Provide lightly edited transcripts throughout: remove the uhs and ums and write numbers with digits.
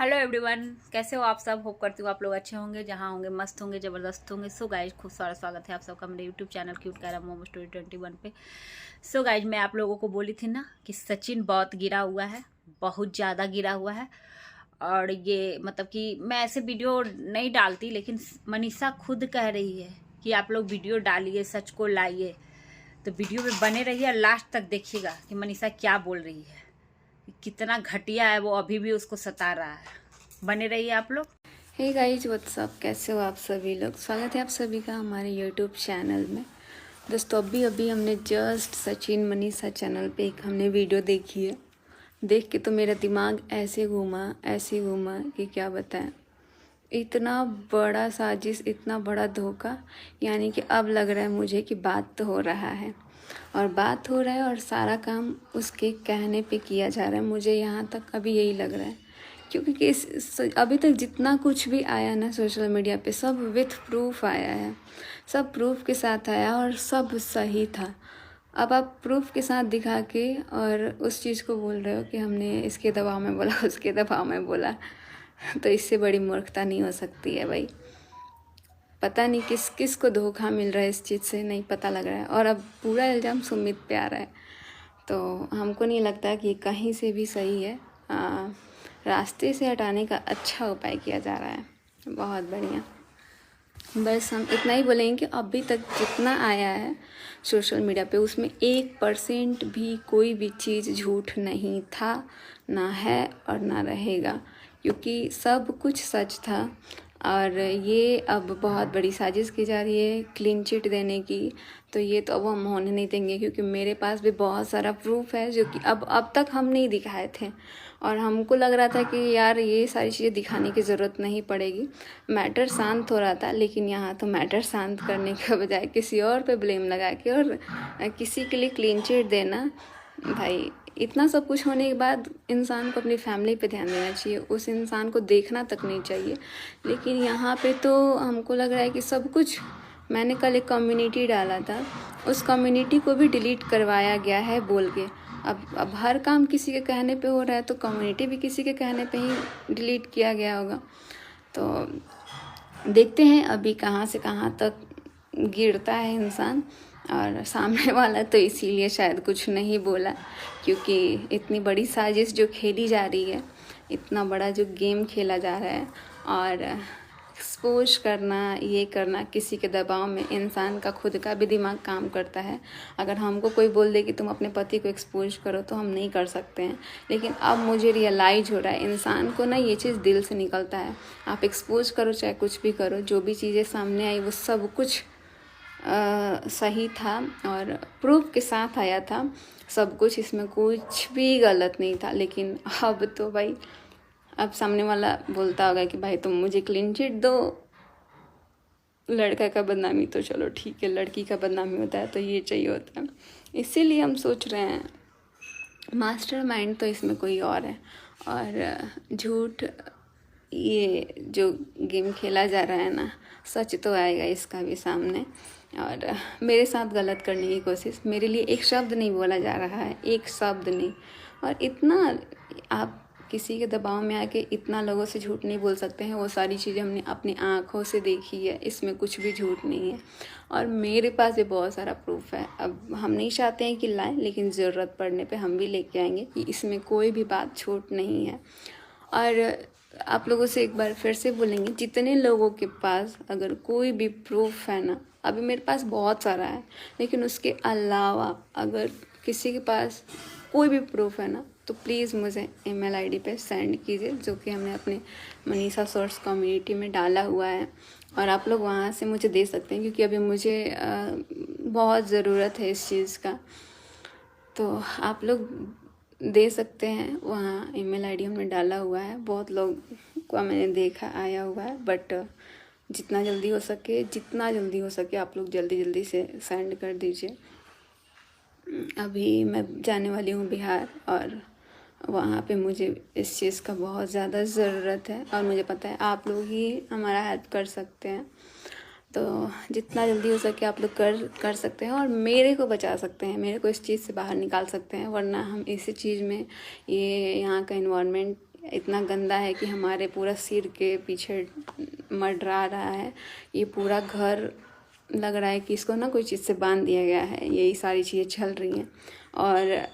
Hello everyone, कैसे हो आप सब। होप करती हूँ आप लोग अच्छे होंगे, जहाँ होंगे मस्त होंगे, ज़बरदस्त होंगे। सो गाइज खूब सारा स्वागत है आप सबका मेरे YouTube channel cute Kaira Momo story 21 पे। सो गाइज मैं आप लोगों को बोली थी ना कि सचिन बहुत गिरा हुआ है, बहुत ज़्यादा गिरा हुआ है। और ये मतलब कि मैं ऐसे वीडियो नहीं डालती, लेकिन मनीषा खुद कह रही है कि आप लोग वीडियो डालिए, सच को लाइए। तो वीडियो में बने रहिए और लास्ट तक देखिएगा कि मनीषा क्या बोल रही है, कितना घटिया है वो, अभी भी उसको सता रहा है। बने रहिए आप लोग। हे गाइज व्हाट्सअप, कैसे हो आप सभी लोग। स्वागत है आप सभी का हमारे यूट्यूब चैनल में। दोस्तों अभी हमने जस्ट सचिन मनीषा चैनल पे एक हमने वीडियो देखी है। देख के तो मेरा दिमाग ऐसे घूमा कि क्या बताएं। इतना बड़ा साजिश, इतना बड़ा धोखा। यानी कि अब लग रहा है मुझे कि बात तो हो रहा है और सारा काम उसके कहने पे किया जा रहा है। मुझे यहाँ तक अभी यही लग रहा है, क्योंकि अभी तक जितना कुछ भी आया ना सोशल मीडिया पे, सब विथ प्रूफ आया है, सब प्रूफ के साथ आया और सब सही था। अब आप प्रूफ के साथ दिखा के और उस चीज़ को बोल रहे हो कि हमने इसके दबाव में बोला, उसके दबाव में बोला। तो इससे बड़ी मूर्खता नहीं हो सकती है भाई। पता नहीं किस किस को धोखा मिल रहा है, इस चीज़ से नहीं पता लग रहा है। और अब पूरा इल्ज़ाम सुमित पे आ रहा है, तो हमको नहीं लगता कि कहीं से भी सही है। रास्ते से हटाने का अच्छा उपाय किया जा रहा है। बहुत बढ़िया। बस हम इतना ही बोलेंगे कि अभी तक जितना आया है सोशल मीडिया पे, उसमें 1% भी कोई भी चीज़ झूठ नहीं था, ना है और ना रहेगा, क्योंकि सब कुछ सच था। और ये अब बहुत बड़ी साजिश की जा रही है क्लीन चिट देने की। तो ये तो अब हम होने नहीं देंगे, क्योंकि मेरे पास भी बहुत सारा प्रूफ है जो कि अब तक हम नहीं दिखाए थे। और हमको लग रहा था कि यार ये सारी चीज़ें दिखाने की ज़रूरत नहीं पड़ेगी, मैटर शांत हो रहा था। लेकिन यहाँ तो मैटर शांत करने के बजाय किसी और पे ब्लेम लगा के और किसी के लिए क्लीन चिट देना। भाई इतना सब कुछ होने के बाद इंसान को अपनी फैमिली पे ध्यान देना चाहिए, उस इंसान को देखना तक नहीं चाहिए। लेकिन यहाँ पे तो हमको लग रहा है कि सब कुछ। मैंने कल एक कम्युनिटी डाला था, उस कम्युनिटी को भी डिलीट करवाया गया है बोल के। अब हर काम किसी के कहने पे हो रहा है, तो कम्युनिटी भी किसी के कहने पे ही डिलीट किया गया होगा। तो देखते हैं अभी कहाँ से कहाँ तक गिरता है इंसान। और सामने वाला तो इसीलिए शायद कुछ नहीं बोला, क्योंकि इतनी बड़ी साजिश जो खेली जा रही है, इतना बड़ा जो गेम खेला जा रहा है, और एक्सपोज करना, ये करना किसी के दबाव में, इंसान का खुद का भी दिमाग काम करता है। अगर हमको कोई बोल दे कि तुम अपने पति को एक्सपोज करो, तो हम नहीं कर सकते हैं। लेकिन अब मुझे रियलाइज़ हो रहा है, इंसान को ना ये चीज़ दिल से निकलता है। आप एक्सपोज करो चाहे कुछ भी करो, जो भी चीज़ें सामने आई वो सब कुछ सही था और प्रूफ के साथ आया था सब कुछ, इसमें कुछ भी गलत नहीं था। लेकिन अब तो भाई, अब सामने वाला बोलता होगा कि भाई तुम मुझे क्लीन चिट दो। लड़का का बदनामी तो चलो ठीक है, लड़की का बदनामी होता है तो ये चाहिए होता है। इसीलिए हम सोच रहे हैं मास्टरमाइंड तो इसमें कोई और है। और झूठ, ये जो गेम खेला जा रहा है ना, सच तो आएगा इसका भी सामने। और मेरे साथ गलत करने की कोशिश, मेरे लिए एक शब्द नहीं बोला जा रहा है, एक शब्द नहीं। और इतना आप किसी के दबाव में आके इतना लोगों से झूठ नहीं बोल सकते हैं। वो सारी चीज़ें हमने अपनी आँखों से देखी है, इसमें कुछ भी झूठ नहीं है। और मेरे पास ये बहुत सारा प्रूफ है। अब हम नहीं चाहते हैं कि लाएं, लेकिन ज़रूरत पड़ने पे हम भी लेके आएंगे कि इसमें कोई भी बात झूठ नहीं है। और आप लोगों से एक बार फिर से बोलेंगे, जितने लोगों के पास अगर कोई भी प्रूफ है ना, अभी मेरे पास बहुत सारा है, लेकिन उसके अलावा अगर किसी के पास कोई भी प्रूफ है ना, तो प्लीज़ मुझे ईमेल आईडी पे सेंड कीजिए, जो कि हमने अपने मनीषा सोर्स कम्युनिटी में डाला हुआ है। और आप लोग वहाँ से मुझे दे सकते हैं, क्योंकि अभी मुझे बहुत ज़रूरत है इस चीज़ का। तो आप लोग दे सकते हैं, वहाँ ईमेल आईडी हमने डाला हुआ है। बहुत लोग को मैंने देखा आया हुआ है, बट जितना जल्दी हो सके आप लोग जल्दी से सेंड कर दीजिए। अभी मैं जाने वाली हूँ बिहार, और वहाँ पे मुझे इस चीज़ का बहुत ज़्यादा ज़रूरत है, और मुझे पता है आप लोग ही हमारा हेल्प कर सकते हैं। तो जितना जल्दी हो सके आप लोग कर सकते हैं और मेरे को बचा सकते हैं, मेरे को इस चीज़ से बाहर निकाल सकते हैं। वरना हम इसी चीज़ में, ये यहाँ का इन्वायरमेंट इतना गंदा है कि हमारे पूरा सिर के पीछे मंडरा रहा है। ये पूरा घर लग रहा है कि इसको ना कोई चीज़ से बांध दिया गया है, यही सारी चीज़ें चल रही हैं। और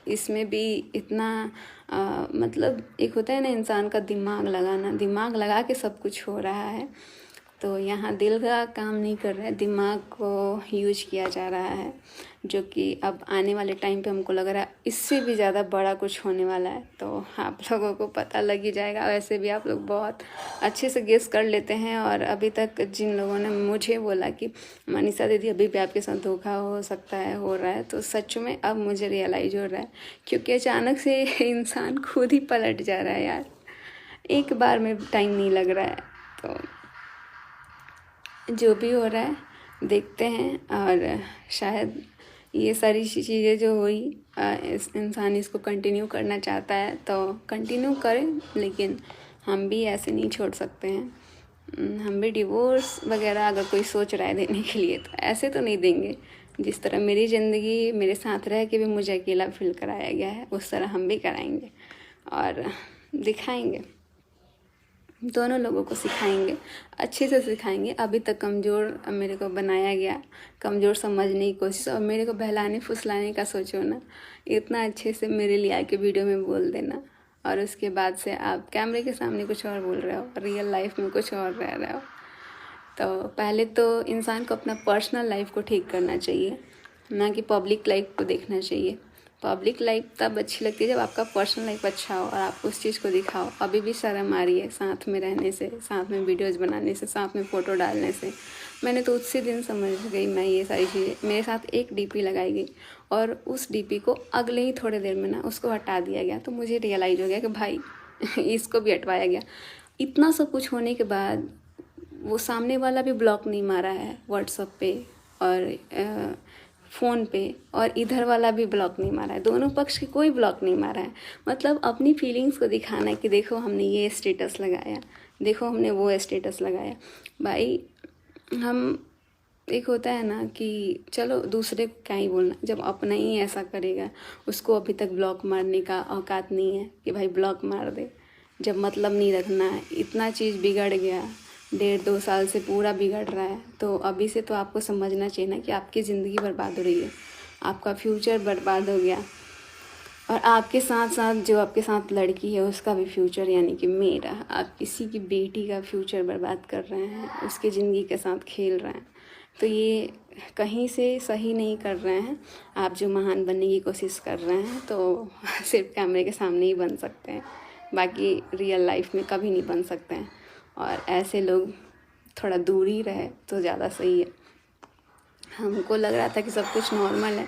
इसमें भी इतना मतलब एक होता है ना इंसान का दिमाग लगाना, दिमाग लगा के सब कुछ हो रहा है। तो यहाँ दिल का काम नहीं कर रहा है, दिमाग को यूज किया जा रहा है, जो कि अब आने वाले टाइम पे हमको लग रहा है इससे भी ज़्यादा बड़ा कुछ होने वाला है। तो आप लोगों को पता लग ही जाएगा। वैसे भी आप लोग बहुत अच्छे से गेस कर लेते हैं। और अभी तक जिन लोगों ने मुझे बोला कि मनीषा दीदी अभी भी आपके साथ धोखा हो सकता है, हो रहा है, तो सच में अब मुझे रियलाइज़ हो रहा है, क्योंकि अचानक से इंसान खुद ही पलट जा रहा है यार। एक बार में टाइम नहीं लग रहा है। तो जो भी हो रहा है देखते हैं। और शायद ये सारी चीज़ें जो हुई, इस इंसान इसको कंटिन्यू करना चाहता है तो कंटिन्यू करें, लेकिन हम भी ऐसे नहीं छोड़ सकते हैं। हम भी डिवोर्स वगैरह अगर कोई सोच रहा है देने के लिए तो ऐसे तो नहीं देंगे। जिस तरह मेरी ज़िंदगी मेरे साथ रह के भी मुझे अकेला फील कराया गया है, उस तरह हम भी कराएंगे और दिखाएंगे, दोनों लोगों को सिखाएंगे, अच्छे से सिखाएंगे। अभी तक कमज़ोर मेरे को बनाया गया, कमज़ोर समझने की कोशिश, और मेरे को बहलाने फुसलाने का सोचो ना, इतना अच्छे से मेरे लिए आके वीडियो में बोल देना, और उसके बाद से आप कैमरे के सामने कुछ और बोल रहे हो, रियल लाइफ में कुछ और रह रहे हो। तो पहले तो इंसान को अपना पर्सनल लाइफ को ठीक करना चाहिए, ना कि पब्लिक लाइफ को देखना चाहिए। पब्लिक लाइफ तब अच्छी लगती है जब आपका पर्सनल लाइफ अच्छा हो और आप उस चीज़ को दिखाओ। अभी भी शर्म आ रही है साथ में रहने से, साथ में वीडियोज़ बनाने से, साथ में फ़ोटो डालने से। मैंने तो उसी दिन समझ गई मैं ये सारी चीज़ें। मेरे साथ एक डीपी लगाई गई और उस डीपी को अगले ही थोड़े देर में ना उसको हटा दिया गया। तो मुझे रियलाइज़ हो गया कि भाई इसको भी हटवाया गया। इतना सब कुछ होने के बाद वो सामने वाला भी ब्लॉक नहीं मारा है व्हाट्सएप पे और फ़ोन पे, और इधर वाला भी ब्लॉक नहीं मारा है। दोनों पक्ष की कोई ब्लॉक नहीं मारा है। मतलब अपनी फीलिंग्स को दिखाना है कि देखो हमने ये स्टेटस लगाया, देखो हमने वो स्टेटस लगाया। भाई हम एक होता है ना कि चलो दूसरे को क्या ही बोलना, जब अपना ही ऐसा करेगा, उसको अभी तक ब्लॉक मारने का औकात नहीं है कि भाई ब्लॉक मार दे। जब मतलब नहीं रखना है, इतना चीज़ बिगड़ गया, 1.5-2 साल से पूरा बिगड़ रहा है, तो अभी से तो आपको समझना चाहिए ना कि आपकी ज़िंदगी बर्बाद हो रही है, आपका फ्यूचर बर्बाद हो गया, और आपके साथ साथ जो आपके साथ लड़की है उसका भी फ्यूचर, यानी कि मेरा, आप किसी की बेटी का फ्यूचर बर्बाद कर रहे हैं, उसकी ज़िंदगी के साथ खेल रहे हैं। तो ये कहीं से सही नहीं कर रहे हैं। आप जो महान बनने की कोशिश कर रहे हैं तो सिर्फ कैमरे के सामने ही बन सकते हैं, बाकी रियल लाइफ में कभी नहीं बन सकते हैं। और ऐसे लोग थोड़ा दूर ही रहे तो ज़्यादा सही है। हमको लग रहा था कि सब कुछ नॉर्मल है,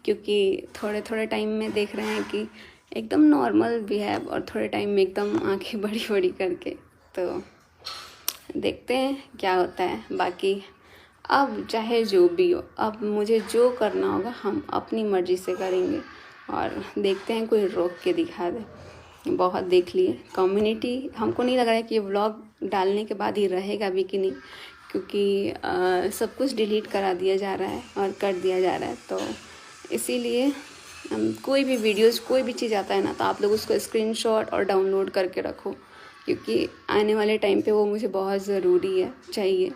क्योंकि थोड़े थोड़े टाइम में देख रहे हैं कि एकदम नॉर्मल बिहेव, और थोड़े टाइम में एकदम आंखें बड़ी बड़ी करके। तो देखते हैं क्या होता है। बाकी अब चाहे जो भी हो, अब मुझे जो करना होगा हम अपनी मर्ज़ी से करेंगे, और देखते हैं कोई रोक के दिखा दे। बहुत देख लिए कम्युनिटी, हमको नहीं लग रहा है कि ये व्लॉग डालने के बाद ही रहेगा भी कि नहीं, क्योंकि सब कुछ डिलीट करा दिया जा रहा है और कर दिया जा रहा है। तो इसीलिए कोई भी वीडियोज़, कोई भी चीज़ आता है ना, तो आप लोग उसको स्क्रीनशॉट और डाउनलोड करके रखो, क्योंकि आने वाले टाइम पे वो मुझे बहुत ज़रूरी है, चाहिए।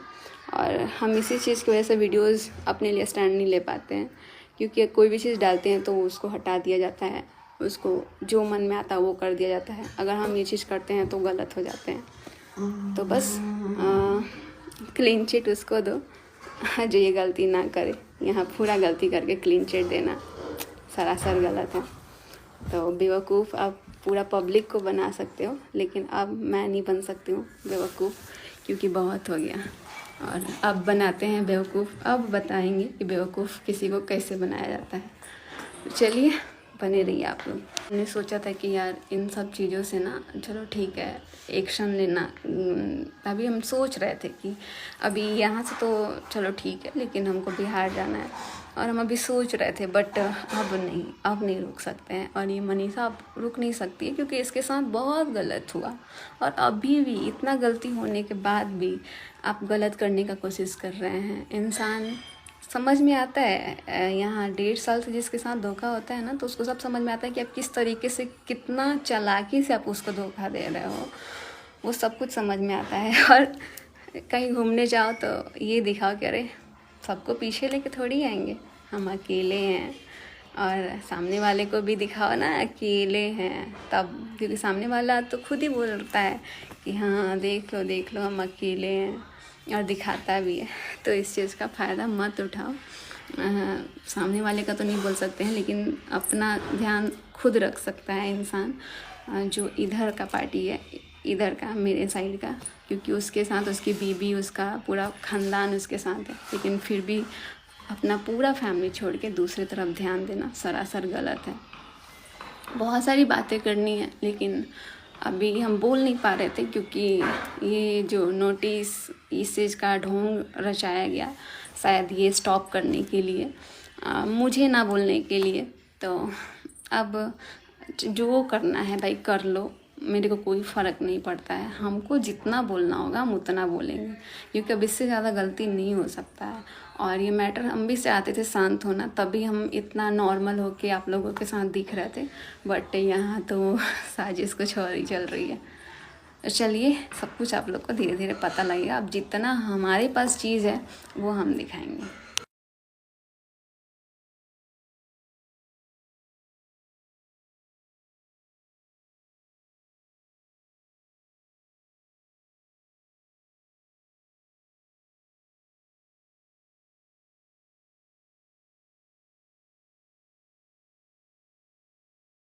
और हम इसी चीज़ की वजह से वीडियोज़ अपने लिए स्टैंड नहीं ले पाते हैं, क्योंकि कोई भी चीज़ डालते हैं तो उसको हटा दिया जाता है, उसको जो मन में आता है वो कर दिया जाता है। अगर हम ये चीज़ करते हैं तो गलत हो जाते हैं। तो बस क्लीन चिट उसको दो जो ये गलती ना करे। यहाँ पूरा गलती करके क्लीन चिट देना सरासर गलत है। तो बेवकूफ़ आप पूरा पब्लिक को बना सकते हो, लेकिन अब मैं नहीं बन सकती हूँ बेवकूफ़, क्योंकि बहुत हो गया। और अब बनाते हैं बेवकूफ़, अब बताएंगे कि बेवकूफ़ किसी को कैसे बनाया जाता है। चलिए बने रहिए आप लोग। मैंने सोचा था कि यार इन सब चीज़ों से ना, चलो ठीक है एक्शन लेना, अभी हम सोच रहे थे कि अभी यहाँ से तो चलो ठीक है, लेकिन हमको बिहार जाना है, और हम अभी सोच रहे थे, बट अब नहीं रुक सकते हैं। और ये मनीषा अब रुक नहीं सकती है, क्योंकि इसके साथ बहुत गलत हुआ, और अभी भी इतना गलती होने के बाद भी आप गलत करने का कोशिश कर रहे हैं। इंसान समझ में आता है। यहाँ 1.5 साल से जिसके साथ धोखा होता है ना, तो उसको सब समझ में आता है कि आप किस तरीके से, कितना चालाकी से आप उसको धोखा दे रहे हो, वो सब कुछ समझ में आता है। और कहीं घूमने जाओ तो ये दिखाओ कि अरे सबको पीछे लेके थोड़ी आएंगे, हम अकेले हैं। और सामने वाले को भी दिखाओ ना अकेले हैं तब, क्योंकि सामने वाला तो खुद ही बोलता है कि हाँ देख लो हम अकेले हैं, और दिखाता भी है। तो इस चीज़ का फ़ायदा मत उठाओ। सामने वाले का तो नहीं बोल सकते हैं, लेकिन अपना ध्यान खुद रख सकता है इंसान। जो इधर का पार्टी है, इधर का मेरे साइड का, क्योंकि उसके साथ उसकी बीबी, उसका पूरा ख़ानदान उसके साथ है, लेकिन फिर भी अपना पूरा फैमिली छोड़ के दूसरी तरफ ध्यान देना सरासर गलत है। बहुत सारी बातें करनी है, लेकिन अभी हम बोल नहीं पा रहे थे, क्योंकि ये जो नोटिस इस चीज़ का ढोंग रचाया गया, शायद ये स्टॉप करने के लिए, मुझे ना बोलने के लिए। तो अब जो करना है भाई कर लो, मेरे को कोई फ़र्क नहीं पड़ता है। हमको जितना बोलना होगा हम उतना बोलेंगे, क्योंकि अब इससे ज़्यादा गलती नहीं हो सकता है। और ये मैटर हम भी चाहते थे शांत होना, तभी हम इतना नॉर्मल होके आप लोगों के साथ दिख रहे थे। बट यहाँ तो साजिश कुछ और ही चल रही है। तो चलिए, सब कुछ आप लोग को धीरे धीरे पता लगेगा। अब जितना हमारे पास चीज़ है वो हम दिखाएंगे।